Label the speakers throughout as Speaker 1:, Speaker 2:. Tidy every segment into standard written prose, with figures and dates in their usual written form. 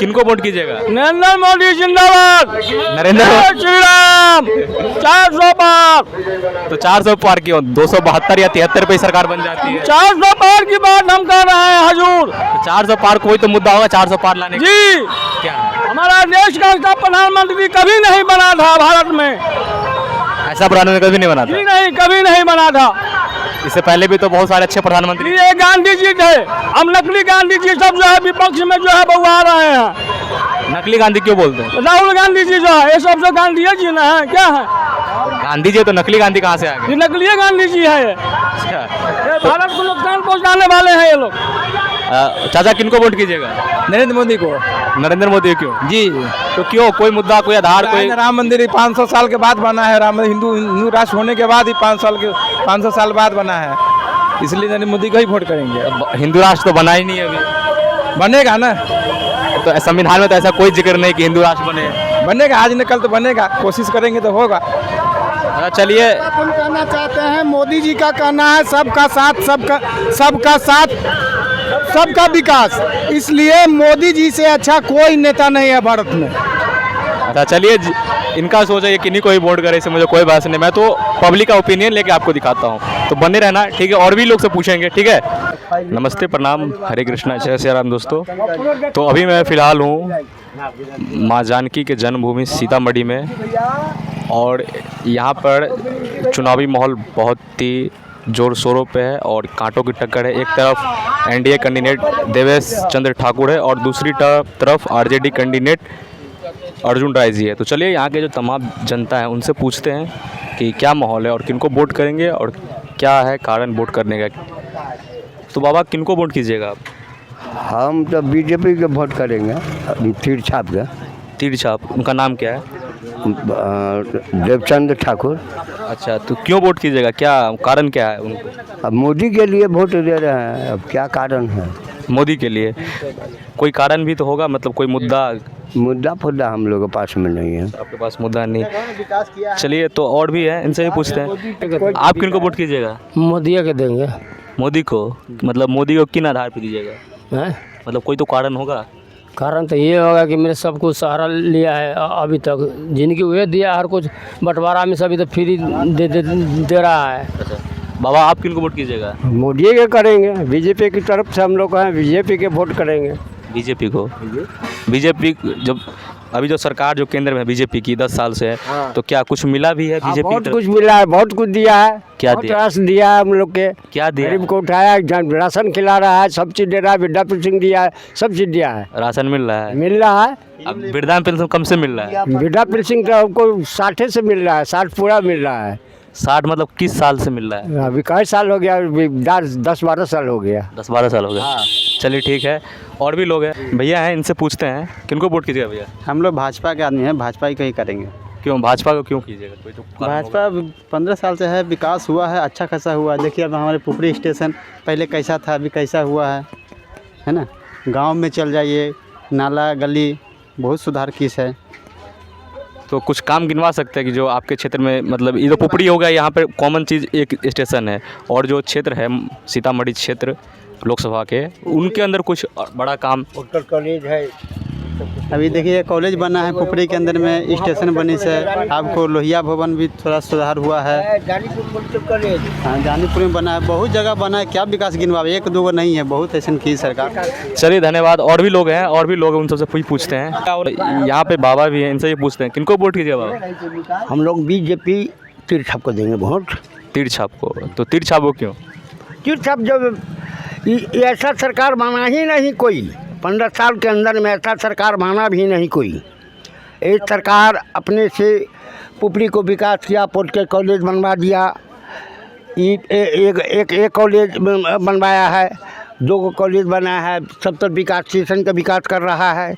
Speaker 1: किनको वोट कीजिएगा?
Speaker 2: नरेंद्र मोदी जिंदाबाद।
Speaker 1: नरेंद्र
Speaker 2: जय श्री राम। 400 पार।
Speaker 1: तो 400 पार क्यों? 272 या 73 पे सरकार बन जाती है।
Speaker 2: 400 पार की बात हम कर रहे हैं हजूर।
Speaker 1: तो 400 पार कोई तो मुद्दा होगा 400 पार लाने का।
Speaker 2: जी,
Speaker 1: क्या है?
Speaker 2: हमारा देश का ऐसा प्रधानमंत्री कभी नहीं बना था भारत में।
Speaker 1: ऐसा प्रधानमंत्री कभी नहीं बना
Speaker 2: जी
Speaker 1: था।
Speaker 2: नहीं, कभी नहीं बना था।
Speaker 1: इससे पहले भी तो बहुत सारे अच्छे प्रधानमंत्री।
Speaker 2: ये गांधी जी थे, हम नकली गांधी जी सब जो है विपक्ष में जो है बउआ रहे हैं।
Speaker 1: नकली गांधी क्यों बोलते हैं?
Speaker 2: राहुल गांधी जी जो है ये सब जो गांधी जी ना है, क्या है?
Speaker 1: गांधी जी तो नकली गांधी कहाँ से आ गए?
Speaker 2: ये नकली गांधी जी है।
Speaker 1: अच्छा।
Speaker 2: ये भारत को नुकसान पहुंचाने वाले हैं ये लोग।
Speaker 1: चाचा किनको वोट कीजिएगा?
Speaker 3: नरेंद्र मोदी को।
Speaker 1: नरेंद्र मोदी क्यों?
Speaker 3: जी,
Speaker 1: तो क्यों? कोई मुद्दा, कोई आधार, कोई?
Speaker 3: राम मंदिर 500 साल के बाद बना है। राम हिंदू राष्ट्र होने के बाद ही 500 साल बाद बना है, इसलिए नरेंद्र मोदी को ही वोट करेंगे।
Speaker 1: हिंदू राष्ट्र तो बना ही नहीं है अभी।
Speaker 3: बनेगा ना,
Speaker 1: तो संविधान में तो ऐसा कोई जिक्र नहीं कि हिंदू राष्ट्र बने।
Speaker 3: बनेगा, आज न कल तो बनेगा, कोशिश करेंगे तो होगा।
Speaker 1: चलिए,
Speaker 4: हम कहना चाहते हैं, मोदी जी का कहना है सबका साथ, सबका साथ, सबका विकास। इसलिए मोदी जी से अच्छा कोई नेता नहीं है भारत में।
Speaker 1: अच्छा चलिए, इनका सोच है कि किन्हीं को ही वोट करे, इससे मुझे कोई बात नहीं। मैं तो पब्लिक का ओपिनियन लेके आपको दिखाता हूँ, तो बने रहना, ठीक है? और भी लोग से पूछेंगे, ठीक है? नमस्ते, प्रणाम, हरे कृष्णा, जय श्री राम दोस्तों। तो अभी मैं फ़िलहाल हूँ माँ जानकी के जन्मभूमि सीतामढ़ी में, और यहाँ पर चुनावी माहौल बहुत ही जोर शोरों पे है और कांटों की टक्कर है। एक तरफ एनडीए कैंडिडेट देवेश चंद्र ठाकुर है और दूसरी तरफ आरजेडी कैंडिडेट अर्जुन राय जी है। तो चलिए, यहाँ के जो तमाम जनता है उनसे पूछते हैं कि क्या माहौल है और किनको वोट करेंगे और क्या है कारण वोट करने का। तो बाबा, किनको वोट कीजिएगा आप?
Speaker 5: हम तो बीजेपी के वोट करेंगे, तीर छाप के।
Speaker 1: तीर छाप, उनका नाम क्या है?
Speaker 5: देवचंद्र ठाकुर।
Speaker 1: अच्छा, तो क्यों वोट कीजिएगा? क्या कारण क्या है उनको?
Speaker 5: अब मोदी के लिए वोट दे रहे हैं, अब क्या कारण है?
Speaker 1: मोदी के लिए कोई कारण भी तो होगा, मतलब कोई
Speaker 5: मुद्दा फुद्दा हम लोग के पास में नहीं है।
Speaker 1: आपके पास मुद्दा नहीं। चलिए, तो और भी है, इनसे भी पूछते हैं। आप किनको वोट कीजिएगा?
Speaker 2: मोदी के देंगे।
Speaker 1: मोदी को? मतलब मोदी को किन आधार पर दीजिएगा?
Speaker 2: हैं?
Speaker 1: मतलब कोई तो कारण होगा।
Speaker 2: कारण तो ये होगा कि मेरे सब कुछ सहारा लिया है अभी तक, जिनकी वे दिया, हर कुछ बंटवारा में सभी तो फ्री दे रहा है।
Speaker 1: अच्छा बाबा, आप किनको वोट कीजिएगा?
Speaker 5: मोदी के करेंगे, बीजेपी की तरफ से हम लोग हैं, बीजेपी के वोट करेंगे।
Speaker 1: बीजेपी को? बीजेपी जब अभी जो सरकार जो केंद्र में है बीजेपी की 10 साल से है, तो क्या कुछ मिला भी है बीजेपी?
Speaker 5: बहुत कुछ मिला है, बहुत कुछ दिया है।
Speaker 1: क्या
Speaker 5: बहुत
Speaker 1: दिया?
Speaker 5: राशन दिया है हम लोग के।
Speaker 1: क्या दिया?
Speaker 5: गरीब को उठाया, राशन खिला रहा है, सब चीज़ दे रहा है, वृद्धा पेंशन दिया है, सब चीज़ दिया है।
Speaker 1: राशन मिल रहा है?
Speaker 5: मिल रहा है।
Speaker 1: अब वृद्धा पेंशन कम से मिल रहा है?
Speaker 5: वृद्धा पेंशन तो हमको 60 से मिल रहा है, 60 पूरा मिल रहा है।
Speaker 1: 60 मतलब किस साल से मिल रहा है?
Speaker 5: अभी कई साल हो गया, 10-12 साल हो गया।
Speaker 1: 10-12 साल हो गए। चलिए ठीक है, और भी लोग हैं, भैया हैं, इनसे पूछते हैं। किनको वोट कीजिएगा भैया?
Speaker 6: हम लोग भाजपा के आदमी हैं, भाजपा ही करेंगे।
Speaker 1: क्यों भाजपा को क्यों कीजिएगा? कोई तो कारण
Speaker 6: भाजपा 15 साल से है, विकास हुआ है, अच्छा खासा हुआ है। देखिए अब हमारे पुपरी स्टेशन पहले कैसा था, अभी कैसा हुआ है ना? गांव में चल जाइए, नाला गली बहुत सुधार किस है।
Speaker 1: तो कुछ काम गिनवा सकते हैं कि जो आपके क्षेत्र में, मतलब ये तो पुपड़ी हो गया, यहाँ पे कॉमन चीज़ एक स्टेशन है, और जो क्षेत्र है सीतामढ़ी क्षेत्र लोकसभा के, उनके अंदर कुछ बड़ा काम?
Speaker 5: कॉलेज है।
Speaker 6: अभी देखिए कॉलेज बना है पुपरी के अंदर में, स्टेशन बनी से, आपको लोहिया भवन भी थोड़ा सुधार हुआ है। हाँ, जानीपुर में बना है, बहुत जगह बना है। क्या विकास गिनवावे, एक दो गो नहीं है, बहुत ऐसा की सरकार।
Speaker 1: चलिए धन्यवाद। और भी लोग हैं, और भी लोग हैं, उन सबसे पूछते हैं। और यहाँ पे बाबा भी हैं, इनसे भी पूछते हैं। किनको वोट कीजिए बाबा?
Speaker 5: हम लोग बीजेपी तीर छाप को देंगे वोट।
Speaker 1: तीर छाप को? तो तीर छाप को क्यों?
Speaker 5: तीर छाप जब ऐसा सरकार बना ही नहीं कोई, 15 साल के अंदर में ऐसा सरकार बना भी नहीं कोई। एक सरकार अपने से पुपरी को विकास किया, पोर्ट के कॉलेज बनवा दिया, एक कॉलेज बनवाया है, 2 कॉलेज बनाया है, 70 विकास स्टेशन का विकास कर रहा है।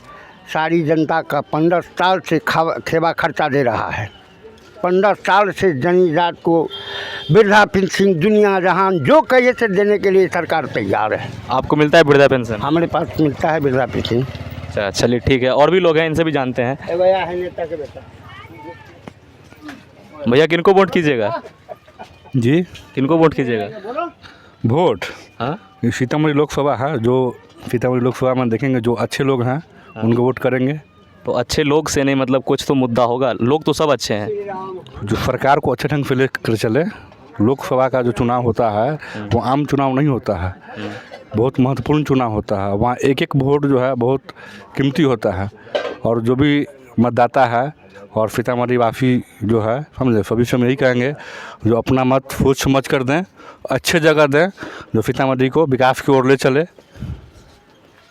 Speaker 5: सारी जनता का 15 साल से सेवा खर्चा दे रहा है। 15 साल से जनजात को वृद्धा पेंशन दुनिया जहान जो कहिए से देने के लिए सरकार तैयार है।
Speaker 1: आपको मिलता है वृद्धा पेंशन?
Speaker 5: हमारे पास मिलता है वृद्धा पेंशन।
Speaker 1: अच्छा चलिए ठीक है, और भी लोग हैं, इनसे भी जानते हैं।
Speaker 5: भैया है नेता के बेटा।
Speaker 1: भैया किनको वोट कीजिएगा?
Speaker 7: जी,
Speaker 1: किनको वोट कीजिएगा?
Speaker 7: वोट?
Speaker 1: हाँ,
Speaker 7: ये सीतामढ़ी लोकसभा है, जो सीतामढ़ी लोकसभा में देखेंगे जो अच्छे लोग हैं उनको वोट करेंगे।
Speaker 1: तो अच्छे लोग से नहीं, मतलब कुछ तो मुद्दा होगा, लोग तो सब अच्छे हैं।
Speaker 7: जो सरकार को अच्छे ढंग से लेकर चले। लोकसभा का जो चुनाव होता है वो आम चुनाव नहीं होता है, बहुत महत्वपूर्ण चुनाव होता है। वहाँ एक एक वोट जो है बहुत कीमती होता है, और जो भी मतदाता है और सीतामढ़ी वासी जो है समझे, सभी से हम यही कहेंगे जो अपना मत सोच समझ कर दें, अच्छे जगह दें, जो सीतामढ़ी को विकास की ओर ले चले।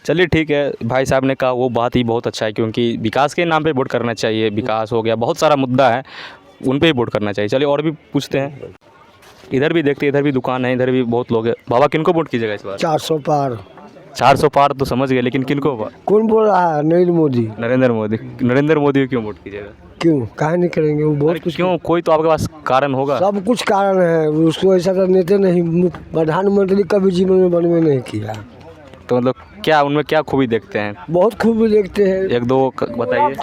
Speaker 1: चलिए ठीक है, भाई साहब ने कहा वो बात ही बहुत अच्छा है, क्योंकि विकास के नाम पे वोट करना चाहिए। विकास हो गया, बहुत सारा मुद्दा है, उन पे ही वोट करना चाहिए। चलिए और भी पूछते हैं, इधर भी देखते हैं, इधर भी दुकान है, इधर भी बहुत लोग हैं। बाबा किनको वोट कीजिएगा इस बार?
Speaker 5: 400 पार।
Speaker 1: 400 पार तो समझ गए, लेकिन किनको?
Speaker 5: कौन बोल रहा है? नरेंद्र मोदी।
Speaker 1: नरेंद्र मोदी। नरेंद्र मोदी को क्यों वोट कीजिएगा?
Speaker 5: क्यों काहे नहीं करेंगे? वो बहुत कुछ,
Speaker 1: क्यों, कोई तो आपके पास कारण होगा।
Speaker 5: सब कुछ कारण है। उसको ऐसा तो नेता नहीं, प्रधानमंत्री कभी जीवन में बनवे नहीं किया।
Speaker 1: तो मतलब क्या उनमें क्या खूबी देखते हैं?
Speaker 5: बहुत खूब देखते हैं।
Speaker 1: एक दो बताइए।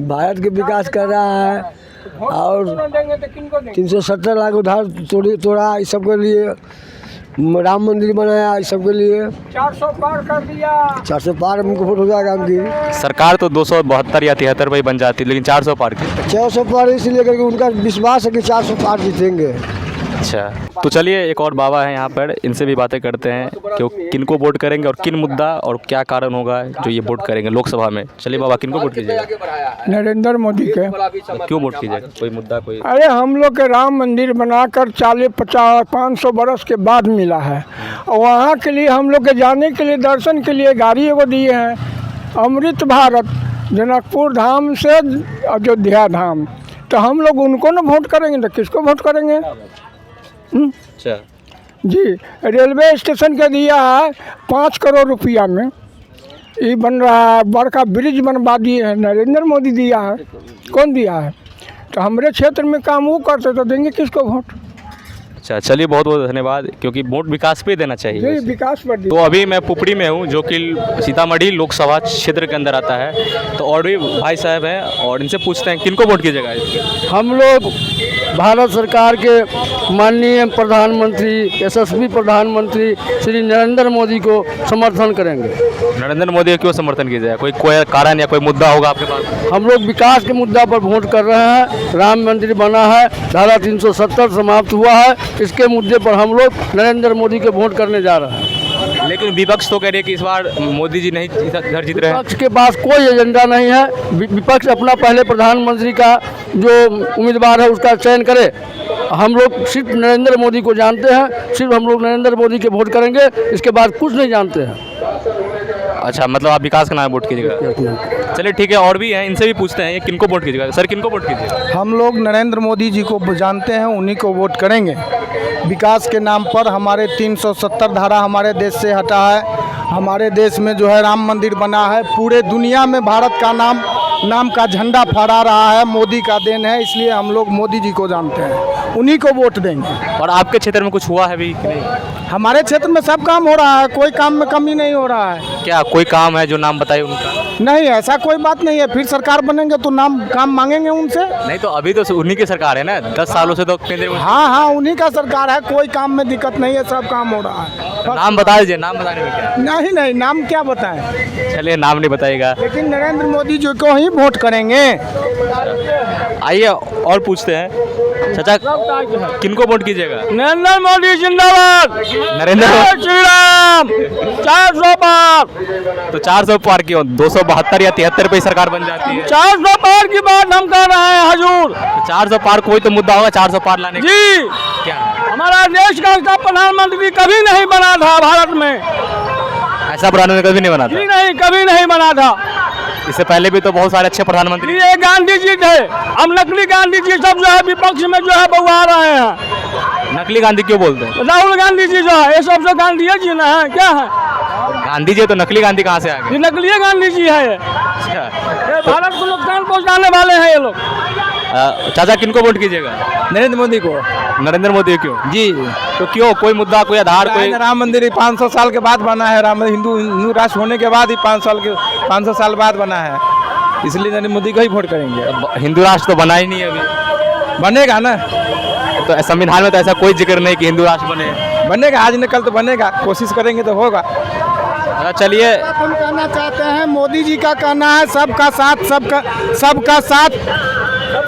Speaker 5: भारत के विकास कर रहा है, और 370 लाख उधार तोड़ा, इस सब के लिए राम मंदिर बनाया, इस सब के लिए 400 पार कर दिया। 400 पार हमको वोट हो जाएगा। हमकी
Speaker 1: सरकार तो 272 या 73 पे ही बन जाती है, लेकिन 400 पार की।
Speaker 5: 400 पार इसलिए करके उनका विश्वास है कि 400 पार जीतेंगे।
Speaker 1: अच्छा, तो चलिए एक और बाबा है यहाँ पर, इनसे भी बातें करते हैं कि वो किनको वोट करेंगे और किन मुद्दा और क्या कारण होगा जो ये वोट करेंगे लोकसभा में। चलिए बाबा, किनको वोट कीजिएगा?
Speaker 4: नरेंद्र मोदी के।
Speaker 1: क्यों वोट कीजिएगा? कोई मुद्दा कोई?
Speaker 4: अरे हम लोग के राम मंदिर बनाकर 40-50-500 बरस के बाद मिला है, और वहाँ के लिए हम लोग के जाने के लिए, दर्शन के लिए गाड़ी एगो दिए हैं, अमृत भारत, जनकपुर धाम से अयोध्या धाम। तो हम लोग उनको ना वोट करेंगे तो किसको वोट करेंगे?
Speaker 1: अच्छा
Speaker 4: जी, रेलवे स्टेशन का दिया है 5 करोड़ रुपया में, ये बन रहा है, बड़का ब्रिज बनवा दिए हैं, नरेंद्र मोदी दिया है। कौन दिया है? तो हमारे क्षेत्र में काम वो करते तो देंगे किसको वोट?
Speaker 1: अच्छा, चलिए बहुत बहुत धन्यवाद, क्योंकि वोट विकास पे देना चाहिए।
Speaker 4: जी, विकास पर।
Speaker 1: तो अभी मैं पुपड़ी में हूँ, जो कि सीतामढ़ी लोकसभा क्षेत्र के अंदर आता है। तो और भी भाई साहब हैं, और इनसे पूछते हैं किनको वोट कीजिएगा?
Speaker 2: हम लोग भारत सरकार के माननीय प्रधानमंत्री, यशस्वी प्रधानमंत्री श्री नरेंद्र मोदी को समर्थन करेंगे।
Speaker 1: नरेंद्र मोदी को क्यों समर्थन कीजिएगा? कोई कारण या कोई मुद्दा होगा आपके पास?
Speaker 2: हम लोग विकास के मुद्दा पर वोट कर रहे हैं। राम मंदिर बना है, धारा 370 समाप्त हुआ है, इसके मुद्दे पर हम लोग नरेंद्र मोदी के वोट करने जा रहे हैं।
Speaker 1: लेकिन विपक्ष तो कह रही है कि इस बार मोदी जी नहीं इधर जीत रहे हैं।
Speaker 2: विपक्ष के पास कोई एजेंडा नहीं है। विपक्ष अपना पहले प्रधानमंत्री का जो उम्मीदवार है उसका चयन करे। हम लोग सिर्फ नरेंद्र मोदी को जानते हैं, सिर्फ हम लोग नरेंद्र मोदी के वोट करेंगे, इसके बाद कुछ नहीं जानते हैं।
Speaker 1: अच्छा, मतलब आप विकास के नाम वोट कीजिएगा। चलिए ठीक है, और भी हैं, इनसे भी पूछते हैं, ये किनको वोट कीजिएगा? सर किनको वोट कीजिएगा?
Speaker 4: हम लोग नरेंद्र मोदी जी को जानते हैं, उन्हीं को वोट करेंगे। विकास के नाम पर हमारे 370 धारा हमारे देश से हटा है, हमारे देश में जो है राम मंदिर बना है, पूरे दुनिया में भारत का नाम का झंडा फहरा रहा है, मोदी का देन है। इसलिए हम लोग मोदी जी को जानते हैं, उन्हीं को वोट देंगे।
Speaker 1: और आपके क्षेत्र में कुछ हुआ है अभी कि नहीं?
Speaker 4: हमारे क्षेत्र में सब काम हो रहा है, कोई काम में कमी नहीं हो रहा है।
Speaker 1: क्या कोई काम है जो नाम बताइए उनका?
Speaker 4: नहीं, ऐसा कोई बात नहीं है। फिर सरकार बनेंगे तो काम मांगेंगे उनसे।
Speaker 1: नहीं, तो अभी तो उन्हीं की सरकार है ना, 10 सालों से तो केंद्र में।
Speaker 4: हाँ, उन्हीं का सरकार है, कोई काम में दिक्कत नहीं है, सब काम हो रहा है।
Speaker 1: नाम बता दीजिए, नाम बताने में क्या?
Speaker 4: नहीं, नाम क्या बताएं?
Speaker 1: चलिए, नाम नहीं बताइएगा,
Speaker 4: लेकिन नरेंद्र मोदी जी को ही वोट करेंगे।
Speaker 1: आइए और पूछते हैं, चाचा किनको वोट कीजिएगा?
Speaker 2: नरेंद्र मोदी जिंदाबाद।
Speaker 1: नरेंद्र
Speaker 2: श्री राम। 400 पार।
Speaker 1: तो 400 पार क्यों? 272 या 73 पे सरकार बन जाती है।
Speaker 2: 400 पार की बात हम कर रहे हैं हजूर।
Speaker 1: तो 400 पार कोई तो मुद्दा होगा 400 पार लाने का।
Speaker 2: जी,
Speaker 1: क्या है?
Speaker 2: हमारा देश का प्रधानमंत्री कभी नहीं बना था भारत में।
Speaker 1: ऐसा प्रधानमंत्री कभी नहीं बना था?
Speaker 2: जी नहीं, कभी नहीं बना था।
Speaker 1: इससे पहले भी तो बहुत सारे अच्छे प्रधानमंत्री।
Speaker 2: ये गांधी जी थे, हम नकली गांधी जी सब जो है विपक्ष में जो है बउआ रहे हैं।
Speaker 1: नकली गांधी क्यों बोलते हैं?
Speaker 2: राहुल गांधी जी जो है, ये सब जो गांधी जी ना है, क्या है?
Speaker 1: गांधी जी तो नकली गांधी कहाँ से आ गए?
Speaker 2: ये नकली गांधी जी है। ये भारत को नुकसान पहुंचाने वाले हैं ये लोग।
Speaker 1: चाचा किनको वोट कीजिएगा?
Speaker 3: नरेंद्र मोदी को।
Speaker 1: नरेंद्र मोदी क्यों?
Speaker 3: जी,
Speaker 1: तो क्यों? कोई मुद्दा, कोई आधार, कोई?
Speaker 3: राम मंदिर 500 साल के बाद बना है। राम हिंदू राष्ट्र होने के बाद ही 500 साल बाद बना है, इसलिए नरेंद्र मोदी को ही वोट करेंगे।
Speaker 1: हिंदू राष्ट्र तो बना ही नहीं है अभी।
Speaker 3: बनेगा ना,
Speaker 1: तो संविधान में तो ऐसा कोई जिक्र नहीं कि हिंदू राष्ट्र बने।
Speaker 3: बनेगा, आज न कल तो बनेगा, कोशिश करेंगे तो होगा।
Speaker 1: अच्छा चलिए,
Speaker 4: हम कहना चाहते हैं मोदी जी का कहना है सबका साथ सबका साथ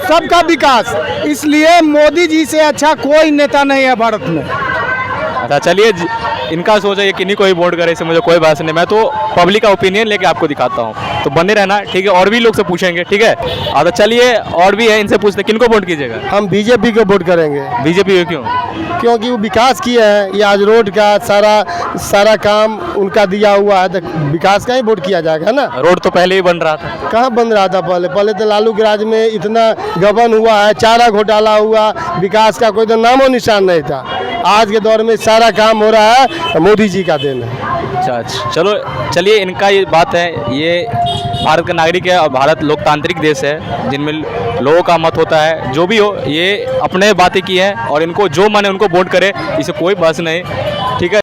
Speaker 4: सबका विकास, इसलिए मोदी जी से अच्छा कोई नेता नहीं है भारत में।
Speaker 1: अच्छा चलिए, इनका सोच है ये किन्हीं को ही वोट करे, इससे मुझे कोई बात नहीं, मैं तो पब्लिक का ओपिनियन लेके आपको दिखाता हूँ, तो बने रहना, ठीक है। और भी लोग से पूछेंगे, ठीक है। अच्छा चलिए, और भी है, इनसे पूछते किनको वोट कीजिएगा।
Speaker 8: हम बीजेपी को वोट करेंगे,
Speaker 1: बीजेपी क्यों?
Speaker 8: क्योंकि वो विकास किए हैं। ये आज रोड का सारा काम उनका दिया हुआ है, तो विकास का ही वोट किया जाएगा ना।
Speaker 1: रोड तो पहले ही बन रहा था।
Speaker 8: कहाँ बन रहा था पहले तो लालू के राज में इतना गबन हुआ है, चारा घोटाला हुआ, विकास का कोई तो नामो निशान नहीं था। आज के दौर में सारा काम हो रहा है, मोदी जी का देन है।
Speaker 1: अच्छा चलो चलिए, इनका ये बात है, ये भारत का नागरिक है और भारत लोकतांत्रिक देश है जिनमें लोगों का मत होता है। जो भी हो, ये अपने बातें की हैं और इनको जो माने उनको वोट करे, इसे कोई बहस नहीं, ठीक है।